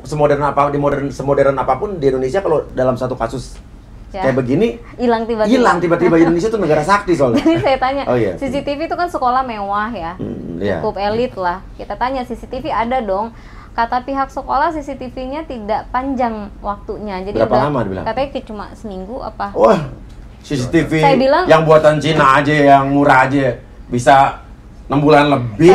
semodern apapun di Indonesia kalau dalam satu kasus Ya. kayak begini Hilang tiba-tiba. hilang tiba-tiba. Indonesia tuh negara sakti soalnya. Jadi saya tanya, Oh, iya. CCTV itu kan sekolah mewah ya, Iya. cukup elit lah. Kita tanya CCTV ada dong. Kata pihak sekolah CCTV-nya tidak panjang waktunya. Jadi Berapa udah, lama dibilang? katanya cuma seminggu apa? Wah, CCTV Saya bilang- yang buatan Cina aja, yang murah aja bisa 6 bulan lebih.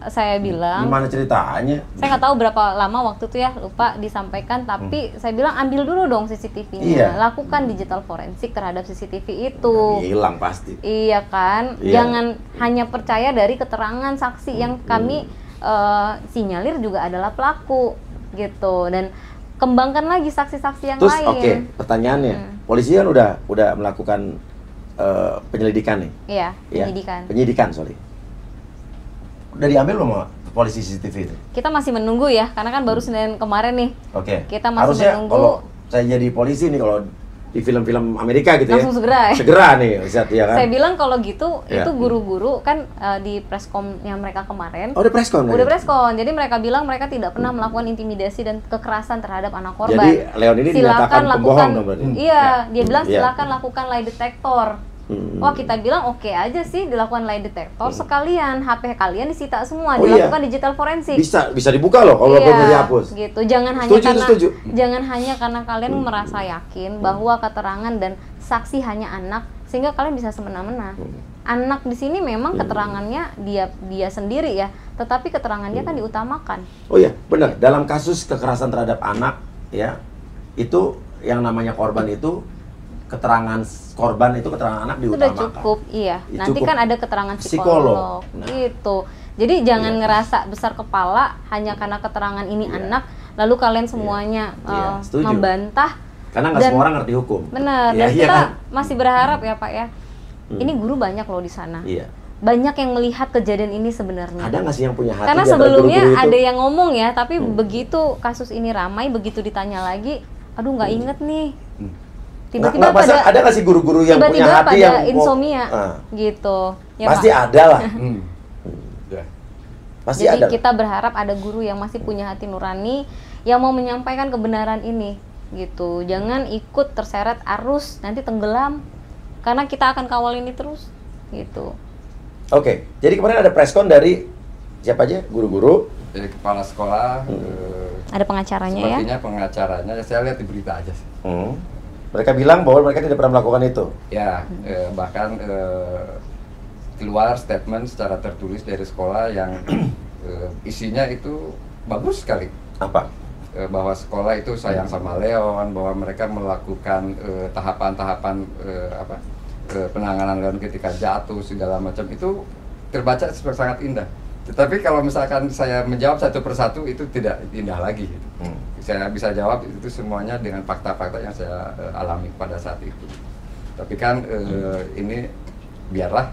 Saya bilang, Gimana ceritanya? saya nggak tahu berapa lama waktu itu ya, lupa disampaikan. Tapi saya bilang ambil dulu dong CCTV-nya, Iya. lakukan digital forensik terhadap CCTV itu. Hilang pasti. Iya kan, Iya. jangan hanya percaya dari keterangan saksi yang kami sinyalir juga adalah pelaku gitu, dan kembangkan lagi saksi-saksi yang Terus lain. oke, pertanyaannya, polisi kan udah melakukan penyelidikan nih. Iya, Ya, penyidikan. Penyidikan, sorry. Udah diambil belum sama polisi CCTV itu? Kita masih menunggu ya, karena kan baru Senin kemarin nih. Oke. Kita masih Harusnya menunggu. kalau saya jadi polisi nih, kalau di film-film Amerika gitu Langsung segera ya? Segera nih, Ustaz, ya kan? Saya bilang kalau gitu, Iya. itu guru-guru kan di presscom-nya mereka kemarin. Oh, udah preskon Udah preskon, jadi mereka bilang mereka tidak pernah melakukan intimidasi dan kekerasan terhadap anak korban. Jadi Leon ini dinyatakan pembohong dong berarti? Iya, dia bilang Iya. silakan lakukan lie detector. Wah, kita bilang oke aja sih dilakukan lie detector, sekalian HP kalian disita semua, Oh, iya. dilakukan digital forensik. Bisa dibuka loh kalau Iya, belum dihapus. gitu. Jangan hanya Setuju, karena setuju. jangan hanya karena kalian merasa yakin bahwa keterangan dan saksi hanya anak sehingga kalian bisa semena-mena. Anak di sini memang keterangannya dia sendiri ya, tetapi keterangannya kan diutamakan. Oh iya, benar. Dalam kasus kekerasan terhadap anak, ya, itu yang namanya korban itu keterangan korban itu keterangan anak Sudah diutamakan. cukup, iya. Ya, Nanti cukup. kan ada keterangan Psikolog. psikolog, Nah. gitu. Jadi jangan Iya. ngerasa besar kepala hanya karena keterangan ini Iya. anak, lalu kalian semuanya Iya, setuju. membantah. Karena nggak Dan- semua orang ngerti hukum. Benar, Iya, dan iya kita kan? masih berharap ya Pak ya. Ini guru banyak loh di sana. Iya. Banyak yang melihat kejadian ini sebenarnya. Ada nggak sih yang punya hati? Karena di antara sebelumnya guru-guru itu? ada yang ngomong ya, tapi begitu kasus ini ramai, begitu ditanya lagi, aduh nggak inget nih. Tiba-tiba Nggak, masa ada nggak sih guru-guru yang punya tiba-tiba hati pada yang insomnia Ah. gitu. Ya, Pasti Pak. ada lah. Ya. Pasti Jadi ada. kita berharap ada guru yang masih punya hati nurani yang mau menyampaikan kebenaran ini gitu. Jangan ikut terseret arus nanti tenggelam. Karena kita akan kawal ini terus gitu. Oke, jadi kemarin ada preskon dari siapa aja? Guru-guru. Jadi kepala sekolah, Ada pengacaranya ya. sepertinya pengacaranya, saya lihat di berita aja sih. Mereka bilang bahwa mereka tidak pernah melakukan itu. Ya, bahkan keluar statement secara tertulis dari sekolah yang isinya itu bagus sekali. Apa? Bahwa sekolah itu sayang sama Leon, bahwa mereka melakukan tahapan-tahapan penanganan Leon ketika jatuh segala macam, itu terbaca sangat indah. Tetapi kalau misalkan saya menjawab satu persatu itu tidak indah lagi. Gitu. Saya bisa jawab itu semuanya dengan fakta-fakta yang saya alami pada saat itu. Tapi kan ini biarlah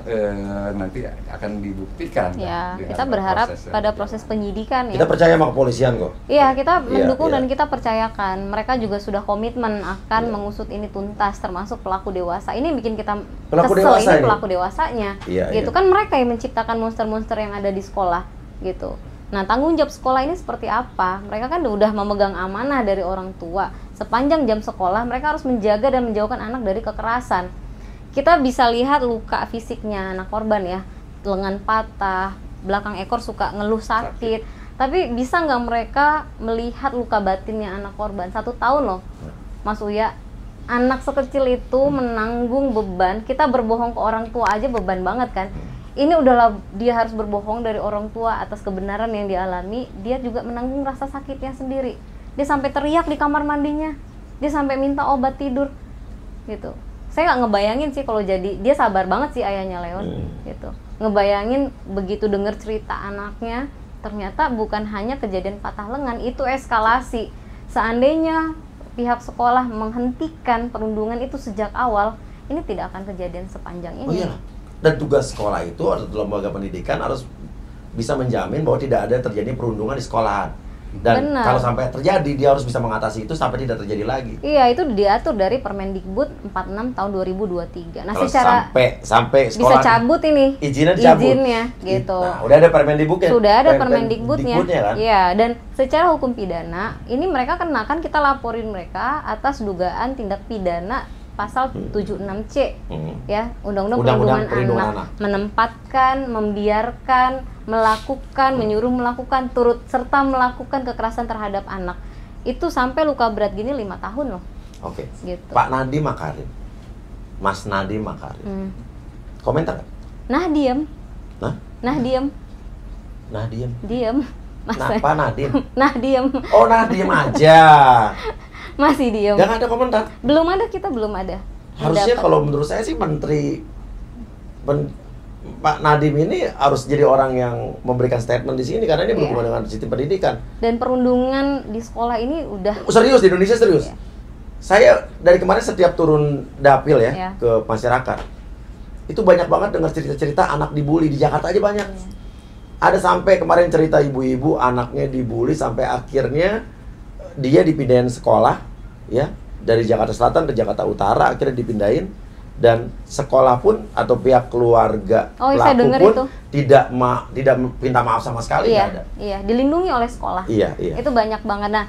nanti akan dibuktikan. Ya, dengan kita berharap proses, pada proses penyidikan ya. Kita percaya sama kepolisian kok. Iya, kita mendukung iya. dan kita percayakan. Mereka juga sudah komitmen akan mengusut ini tuntas, termasuk pelaku dewasa. Ini yang bikin kita Pelaku kesel, dewasa ini ini? pelaku dewasanya. Iya, Gitu iya. kan mereka yang menciptakan monster-monster yang ada di sekolah, gitu. Nah, tanggung jawab sekolah ini seperti apa? Mereka kan udah memegang amanah dari orang tua. Sepanjang jam sekolah, mereka harus menjaga dan menjauhkan anak dari kekerasan. Kita bisa lihat luka fisiknya anak korban ya, lengan patah, belakang ekor suka ngeluh sakit. Tapi bisa nggak mereka melihat luka batinnya anak korban? 1 tahun loh, Mas Uya. Anak sekecil itu menanggung beban. Kita berbohong ke orang tua aja beban banget kan. Ini udahlah dia harus berbohong dari orang tua atas kebenaran yang dialami. Dia juga menanggung rasa sakitnya sendiri. Dia sampai teriak di kamar mandinya. Dia sampai minta obat tidur, gitu. Saya nggak ngebayangin sih kalau jadi, dia sabar banget sih ayahnya Leon, gitu. Ngebayangin begitu denger cerita anaknya, ternyata bukan hanya kejadian patah lengan, itu eskalasi. Seandainya pihak sekolah menghentikan perundungan itu sejak awal, ini tidak akan kejadian sepanjang ini. Oh iya. Dan tugas sekolah itu atau lembaga pendidikan harus bisa menjamin bahwa tidak ada terjadi perundungan di sekolahan. Dan Benar. kalau sampai terjadi, dia harus bisa mengatasi itu sampai tidak terjadi lagi. Iya, itu diatur dari Permendikbud 46 tahun 2023. Nah, Kalau secara sampai bisa sekolah cabut ini izinnya dicabut. izinnya gitu. Nah, udah ada Permendikbudnya. Sudah ada Permendikbudnya. Kan? Iya, dan secara hukum pidana ini mereka kenakan, kita laporin mereka atas dugaan tindak pidana pasal 76C ya, Undang-Undang Perlindungan Anak, menempatkan, membiarkan, melakukan, menyuruh melakukan, turut serta melakukan kekerasan terhadap anak. Itu sampai luka berat gini 5 tahun loh. Oke. Gitu. Pak Nadiem Makarim. Mas Nadiem Makarim. Komentar nggak? Nah, diem. Nah? Nah, diem. Nah, diem. Diem. Kenapa Nadiem? Nah, diem. Oh, Nadiem aja. Masih diem. Jangan ada komentar. Belum ada, kita belum ada. Harusnya Mendapat. kalau menurut saya sih Pak Nadiem ini harus jadi orang yang memberikan statement di sini karena ini berhubungan dengan sistem pendidikan. Dan perundungan di sekolah ini udah Serius, di Indonesia serius. Iya. Saya dari kemarin setiap turun dapil ya Iya. ke masyarakat, itu banyak banget dengar cerita-cerita anak dibully. Di Jakarta aja banyak. Iya. Ada sampai kemarin cerita ibu-ibu anaknya dibully sampai akhirnya dia dipindahin sekolah ya, dari Jakarta Selatan ke Jakarta Utara, akhirnya dipindahin, dan sekolah pun atau pihak keluarga saya pelaku dengar pun itu. tidak minta maaf sama sekali. Iya, nggak ada. iya, dilindungi oleh sekolah. Iya, iya. Itu banyak banget. Nah,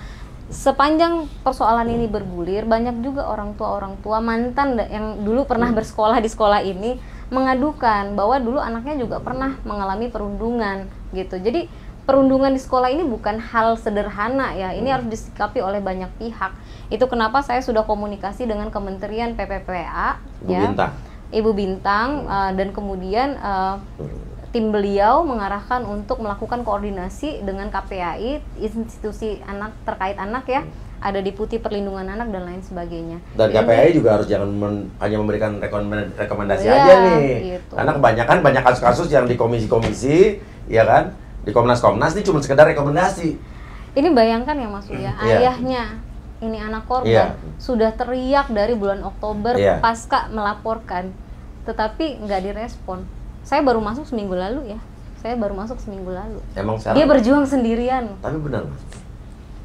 sepanjang persoalan ini bergulir, banyak juga orang tua mantan yang dulu pernah bersekolah di sekolah ini mengadukan bahwa dulu anaknya juga pernah mengalami perundungan gitu. Jadi perundungan di sekolah ini bukan hal sederhana ya. Ini harus disikapi oleh banyak pihak. Itu kenapa saya sudah komunikasi dengan Kementerian PPPA Ibu ya. Bintang. Ibu Bintang dan kemudian tim beliau mengarahkan untuk melakukan koordinasi dengan KPAI, institusi anak terkait anak ya, ada Deputi Perlindungan Anak dan lain sebagainya. Dan Ini- KPAI juga harus jangan hanya memberikan rekomendasi Iya, aja nih. gitu. Karena kebanyakan banyak kasus-kasus yang di komisi-komisi, ya kan? Di Komnas-Komnas ini cuma sekedar rekomendasi. Ini bayangkan ya Mas Uya, Iya. ayahnya ini anak korban Iya. sudah teriak dari bulan Oktober Iya. pasca melaporkan, tetapi nggak direspon. Saya baru masuk seminggu lalu ya. Emang Dia sekarang, berjuang sendirian. tapi benar Mas,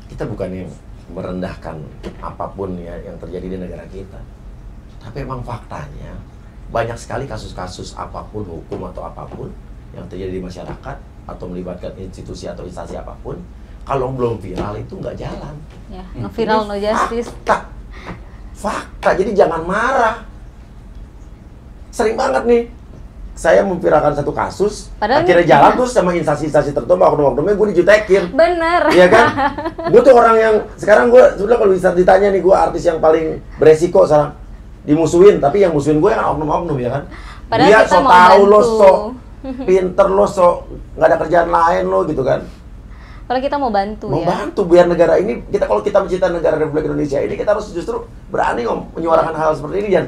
kita bukan yang merendahkan apapun ya yang terjadi di negara kita. Tapi emang faktanya banyak sekali kasus-kasus apapun, hukum atau apapun yang terjadi di masyarakat atau melibatkan institusi atau instansi apapun, kalau belum viral itu nggak jalan. Ya, nge-viral no justice. Fakta, jadi jangan marah. Sering banget nih saya memviralkan satu kasus, Padahal akhirnya ini- jalan terus sama instansi-instansi tertentu, oknum-oknumnya gue dijutekin. Bener. Iya kan? Gue tuh orang yang sekarang gue sebenarnya kalau bisa ditanya nih, gue artis yang paling beresiko sekarang dimusuhin, tapi yang musuhin gue kan oknum-oknum ya kan. Padahal Dia kita so mau tahu lo, bantu. so pinter lo, so nggak ada kerjaan lain lo gitu kan. Kalau kita mau bantu Mau ya. bantu biar negara ini, kalau kita mencintai negara Republik Indonesia ini, kita harus justru berani menyuarakan hal seperti ini. Dan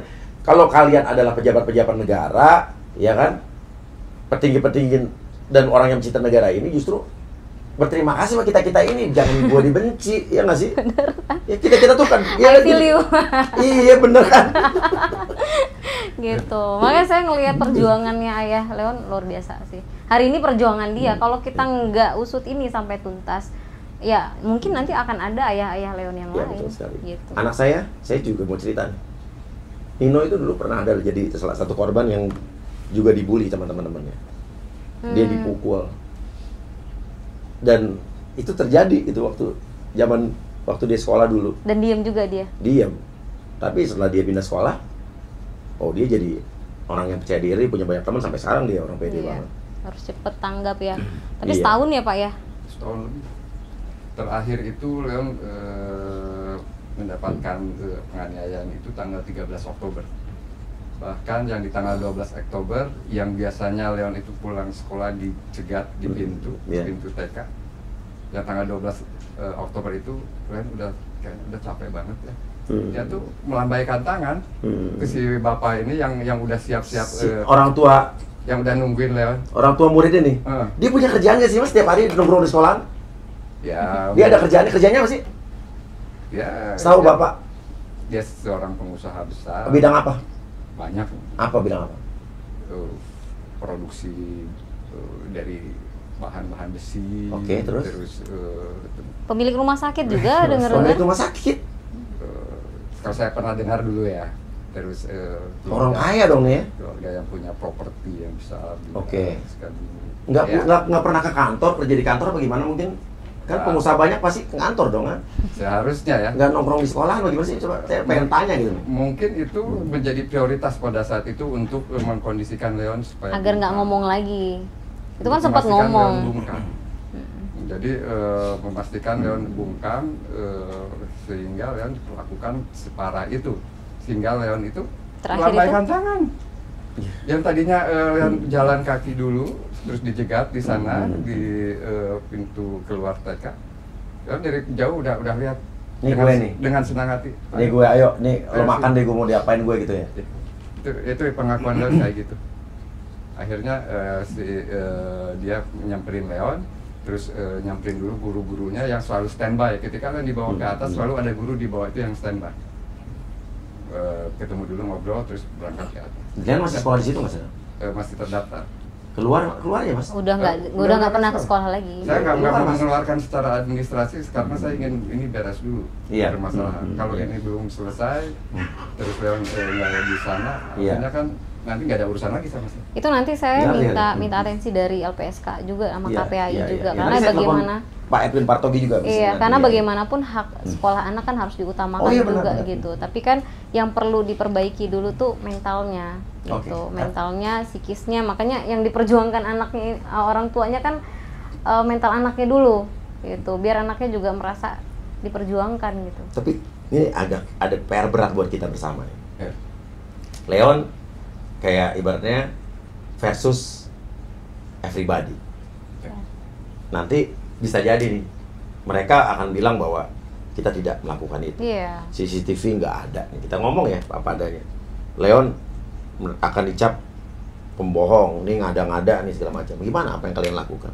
kalau kalian adalah pejabat-pejabat negara, ya kan, petinggi-petinggi dan orang yang mencintai negara ini, justru berterima kasih sama kita ini, jangan gua dibenci, ya nggak sih? Ya kita tuh kan, I feel you. Iya bener kan. Gitu. Makanya saya ngelihat perjuangannya Ayah Leon luar biasa sih. Hari ini perjuangan dia. Kalau kita nggak usut ini sampai tuntas, ya mungkin nanti akan ada ayah-ayah Leon yang Ya lain. betul sekali. Gitu. Anak saya juga mau cerita nih. Nino itu dulu pernah ada jadi salah satu korban yang juga dibully sama teman-temannya. Dia dipukul. Dan itu terjadi itu waktu dia sekolah dulu. Dan diam juga dia. Diam. Tapi setelah dia pindah sekolah, oh dia jadi orang yang percaya diri, punya banyak teman, sampai sekarang dia orang pede Iya. banget. Harus cepet tanggap ya. Tapi Iya. setahun ya Pak ya. Setahun lebih. Terakhir itu Leon mendapatkan penganiayaan itu tanggal 13 Oktober. Bahkan yang di tanggal 12 Oktober yang biasanya Leon itu pulang sekolah dicegat di pintu, Iya. pintu TK. Yang tanggal 12 Oktober itu Leon kayaknya udah capek banget ya. Dia tuh melambaikan tangan ke si bapak ini yang udah siap-siap Orang tua yang udah nungguin Leon. murid ini. Heeh. Dia punya kerjaan nggak sih Mas setiap hari nongkrong di sekolah? Ya, Dia ada kerjanya apa sih? ya, Tahu ya, Bapak dia seorang pengusaha besar. bidang apa? Banyak Apa bidang apa? produksi dari bahan-bahan besi. Oke, terus? Pemilik rumah sakit juga Pemilik dengar-dengar. rumah sakit. Kalau saya pernah dengar dulu ya. Terus Orang kaya dong nih ya. keluarga yang punya properti yang besar. Oke. Sekali. Nggak pernah ke kantor, kerja di kantor apa gimana mungkin? Kan pengusaha banyak pasti ke kantor dong kan? Seharusnya ya. Nggak nongkrong di sekolah atau gimana sih? Coba saya pengen tanya gitu. Mungkin itu menjadi prioritas pada saat itu untuk mengkondisikan Leon supaya Agar nggak bungkam. ngomong lagi. Itu kan Untuk sempat memastikan ngomong. Leon bungkam. Jadi memastikan Leon bungkam sehingga Leon diperlakukan separah itu, sehingga Leon itu Terakhir melambaikan tangan. Yang tadinya Leon jalan kaki dulu, terus dijegat di sana di pintu keluar TK. Leon dari jauh udah lihat. Nih gue nih. Dengan senang hati. Nih gue, ayo, nih lo makan deh, gue mau diapain gue gitu ya. Itu pengakuan Leon kayak gitu. Akhirnya dia nyamperin Leon, terus nyamperin dulu guru-gurunya yang selalu standby. Ketika Leon dibawa ke atas, selalu ada guru di bawah itu yang standby. Ketemu dulu, ngobrol, terus berangkat ke atas. Kalian masih sekolah di situ nggak sih? Masih terdaftar. Keluar ya mas? Udah Udah nggak nggak pernah ke sekolah. sekolah lagi. Saya nggak Keluar, mau Mas. mengeluarkan secara administrasi karena saya ingin ini beres dulu Iya. permasalahan. Kalau Iya. ini belum selesai, terus Leon nggak ada di sana, Iya. akhirnya kan nanti nggak ada urusan lagi sama saya. Itu nanti saya Iya. minta atensi dari LPSK juga sama Iya, KPAI iya, juga, iya. karena Tadi saya telepon bagaimana Pak Edwin Partogi juga. iya, bisa. karena Iya. bagaimanapun hak sekolah anak kan harus diutamakan Oh, iya, benar, juga benar. gitu. Tapi kan yang perlu diperbaiki dulu tuh mentalnya gitu, Oke. mentalnya, psikisnya. Makanya yang diperjuangkan anaknya, orang tuanya kan mental anaknya dulu gitu, biar anaknya juga merasa diperjuangkan gitu. Tapi ini agak ada PR berat buat kita bersama nih. Ya. Leon kayak ibaratnya versus everybody. Ya. Nanti bisa jadi nih mereka akan bilang bahwa kita tidak melakukan itu. Iya. CCTV nggak ada nih. Kita ngomong ya apa adanya. Leon akan dicap pembohong, nih ngada-ngada nih segala macam. Gimana apa yang kalian lakukan?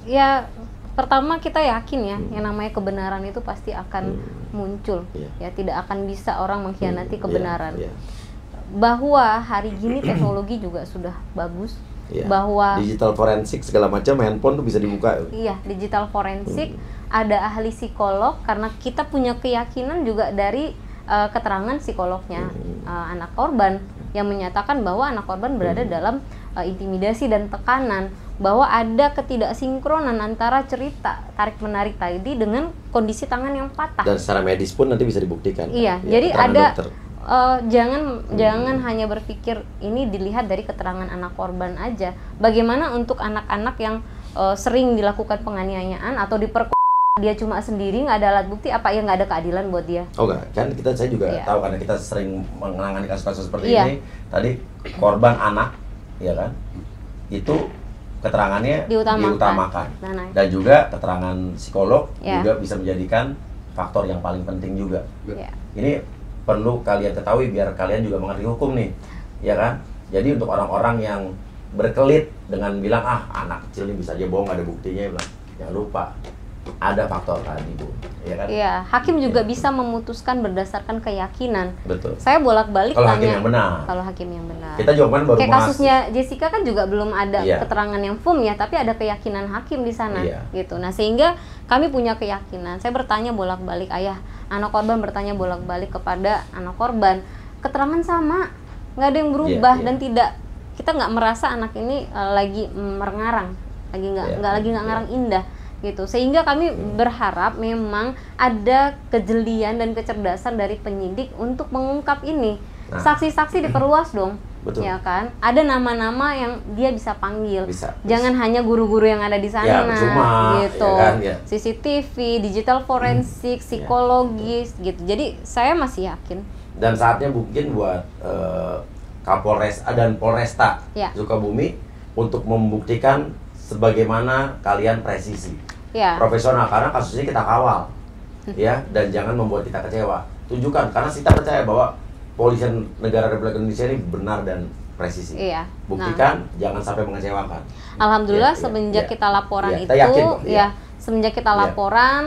Ya, pertama kita yakin ya, yang namanya kebenaran itu pasti akan muncul. Iya. Ya, tidak akan bisa orang mengkhianati kebenaran. Iya, Bahwa hari gini teknologi juga sudah bagus. iya. Bahwa Digital forensik segala macam, handphone tuh bisa dibuka. iya, digital forensik, ada ahli psikolog, karena kita punya keyakinan juga dari keterangan psikolognya anak korban yang menyatakan bahwa anak korban berada dalam intimidasi dan tekanan, bahwa ada ketidaksinkronan antara cerita tarik-menarik tadi dengan kondisi tangan yang patah. Dan secara medis pun nanti bisa dibuktikan. Iya, Ya, jadi keterangan ada dokter. jangan hanya berpikir ini dilihat dari keterangan anak korban aja. Bagaimana untuk anak-anak yang sering dilakukan penganiayaan atau dia cuma sendiri, nggak ada alat bukti, apa ya nggak ada keadilan buat dia? Oh enggak, kan saya juga Iya. tahu karena kita sering menangani kasus-kasus seperti Iya. ini. Tadi korban anak, ya kan? Itu keterangannya diutamakan. Nah, Dan juga keterangan psikolog Iya. juga bisa menjadikan faktor yang paling penting juga. ya. Ini perlu kalian ketahui biar kalian juga mengerti hukum nih, ya kan? Jadi untuk orang-orang yang berkelit dengan bilang anak kecil ini bisa aja bohong, ada buktinya, bilang jangan lupa ada faktor tadi, Bu, ya kan? Iya, hakim juga Iya. bisa memutuskan berdasarkan keyakinan. Betul. Saya bolak-balik Kalau tanya. hakim yang benar. Kalau hakim yang benar. Kita juga kan baru Kayak kasusnya Jessica kan juga belum ada Iya. keterangan yang firm ya, tapi ada keyakinan hakim di sana, Iya. gitu. Nah, sehingga kami punya keyakinan. Saya bertanya bolak-balik, ayah anak korban bertanya bolak-balik kepada anak korban, keterangan sama, nggak ada yang berubah. Iya, iya. Dan tidak, kita nggak merasa anak ini lagi merengarang, lagi nggak Iya, lagi iya. ngarang indah, gitu. Sehingga kami berharap memang ada kejelian dan kecerdasan dari penyidik untuk mengungkap ini. Nah. Saksi-saksi diperluas dong. Betul. Ya kan? Ada nama-nama yang dia bisa panggil. Bisa. Jangan hanya guru-guru yang ada di sana, Ya, percuma, gitu. ya kan, ya. CCTV, digital forensik, psikologis, gitu. Jadi saya masih yakin. Dan saatnya mungkin buat Kapolres dan Polresta Ya. Sukabumi untuk membuktikan sebagaimana kalian presisi, Ya. profesional, karena kasus ini kita kawal, ya, dan jangan membuat kita kecewa. Tunjukkan, karena kita percaya bahwa Polisian Negara Republik Indonesia ini benar dan presisi. Iya. Buktikan, jangan sampai mengecewakan. Alhamdulillah Ya, ya, semenjak ya. kita laporan Ya, itu, kita yakin kok, ya. semenjak kita Ya. laporan,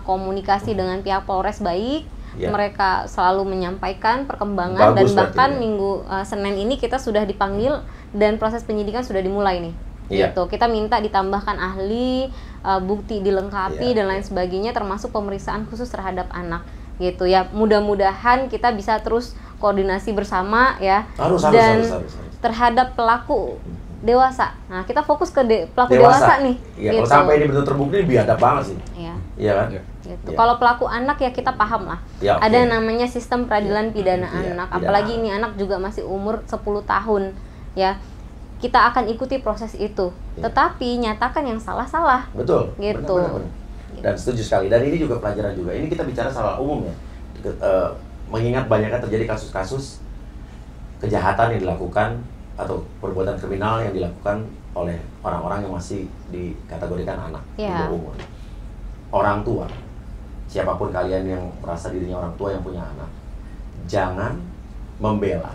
komunikasi dengan pihak Polres baik, Ya. mereka selalu menyampaikan perkembangan. Bagus Dan berarti, bahkan ya. minggu Senin ini kita sudah dipanggil dan proses penyidikan sudah dimulai nih. Iya. gitu. Kita minta ditambahkan ahli, bukti dilengkapi dan lain sebagainya, termasuk pemeriksaan khusus terhadap anak gitu ya. Mudah-mudahan kita bisa terus koordinasi bersama ya. Harus. Terhadap pelaku dewasa. Nah, kita fokus ke pelaku dewasa nih. Iya, gitu. kalau sampai ini betul terbukti biadab banget sih. Iya. Iya kan? Gitu. Iya. Kalau pelaku anak ya kita paham lah. Ya, oke. Ada namanya sistem peradilan pidana Iya, anak. pidana. Apalagi ini anak juga masih umur 10 tahun ya. Kita akan ikuti proses itu. Iya. Tetapi nyatakan yang salah-salah. Betul. Gitu. Benar. Dan setuju sekali. Dan ini juga pelajaran juga. Ini kita bicara soal umum ya. Mengingat banyaknya terjadi kasus-kasus kejahatan yang dilakukan atau perbuatan kriminal yang dilakukan oleh orang-orang yang masih dikategorikan anak di Iya. bawah umur. Orang tua, siapapun kalian yang merasa dirinya orang tua yang punya anak, jangan membela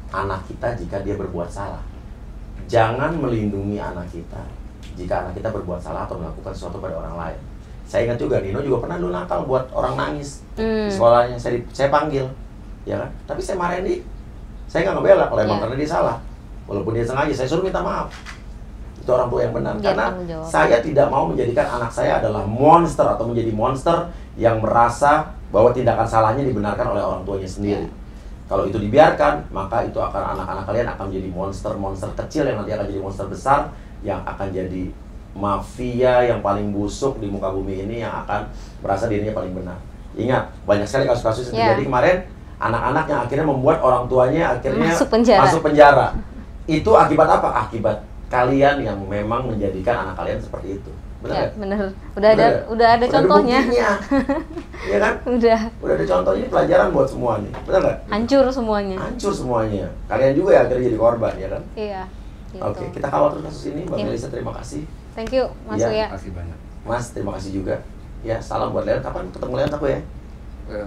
anak kita jika dia berbuat salah. Jangan melindungi anak kita jika anak kita berbuat salah atau melakukan sesuatu pada orang lain. Saya ingat juga, Nino juga pernah dulu nakal buat orang nangis di sekolahnya. Saya panggil, ya kan? Tapi saya marahin dia. Saya nggak ngebela kalau emang karena dia salah. Walaupun dia sengaja, saya suruh minta maaf. Itu orang tua yang benar. Dia Karena tanggung jawab. saya tidak mau menjadikan anak saya adalah monster atau menjadi monster yang merasa bahwa tindakan salahnya dibenarkan oleh orang tuanya sendiri. Kalau itu dibiarkan, maka itu akan anak-anak kalian akan menjadi monster-monster kecil yang nanti akan jadi monster besar, yang akan jadi mafia yang paling busuk di muka bumi ini, yang akan merasa dirinya paling benar. Ingat, banyak sekali kasus-kasus yang terjadi kemarin, anak-anak yang akhirnya membuat orang tuanya akhirnya masuk penjara. Itu akibat apa? Akibat kalian yang memang menjadikan anak kalian seperti itu. Benar Ya, nggak? bener. Udah ada contohnya. Iya kan? Udah Udah ada contohnya, ini pelajaran buat semua nih. Benar nggak? hancur semuanya. Hancur semuanya. Kalian juga ya akhirnya jadi korban, ya kan? Iya. Gitu. Oke, kita kawal terus kasus ini. Mbak Iya. Melisa, terima kasih. Thank you, Mas Iya. Uya. Terima kasih banyak. Mas, terima kasih juga. Ya, salam buat Leon. Kapan ketemu Leon aku ya?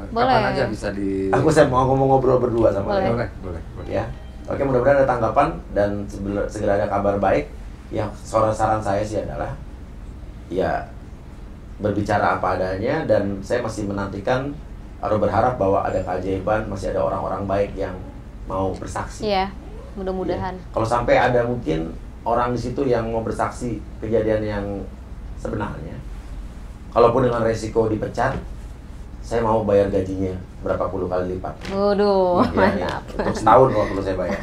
Boleh. Kapan aja bisa di... Saya mau ngobrol berdua sama Boleh. Leon. Boleh. Ya. Oke, mudah-mudahan ada tanggapan dan segera ada kabar baik. Yang saran saya sih adalah ya berbicara apa adanya, dan saya masih menantikan atau berharap bahwa ada keajaiban, masih ada orang-orang baik yang mau bersaksi. Iya, mudah-mudahan. Ya. Kalau sampai ada mungkin orang di situ yang mau bersaksi kejadian yang sebenarnya, kalaupun dengan resiko dipecat, saya mau bayar gajinya berapa puluh kali lipat. Waduh, Ya, mantap. untuk setahun kalau perlu saya bayar.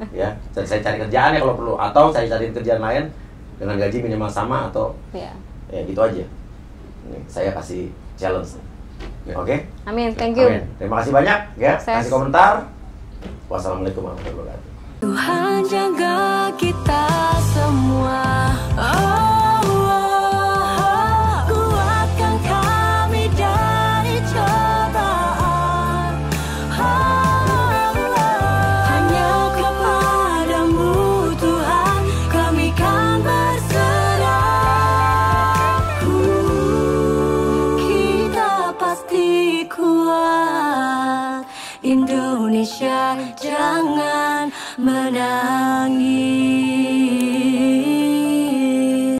Ya, dan saya cari kerjaan ya kalau perlu, atau saya cari kerjaan lain dengan gaji minimal sama, atau Iya. ya gitu aja. Nih, saya kasih challenge. Ya. Oke? Amin, thank you. Amin. Terima kasih banyak ya. Sukses. Kasih komentar. Wassalamualaikum warahmatullahi wabarakatuh. Tuhan jaga kita semua. Kuatkan kami dari cobaan. Hanya kepadamu Tuhan kami kan berserah. Kita pasti kuat. Indonesia jangan menangis.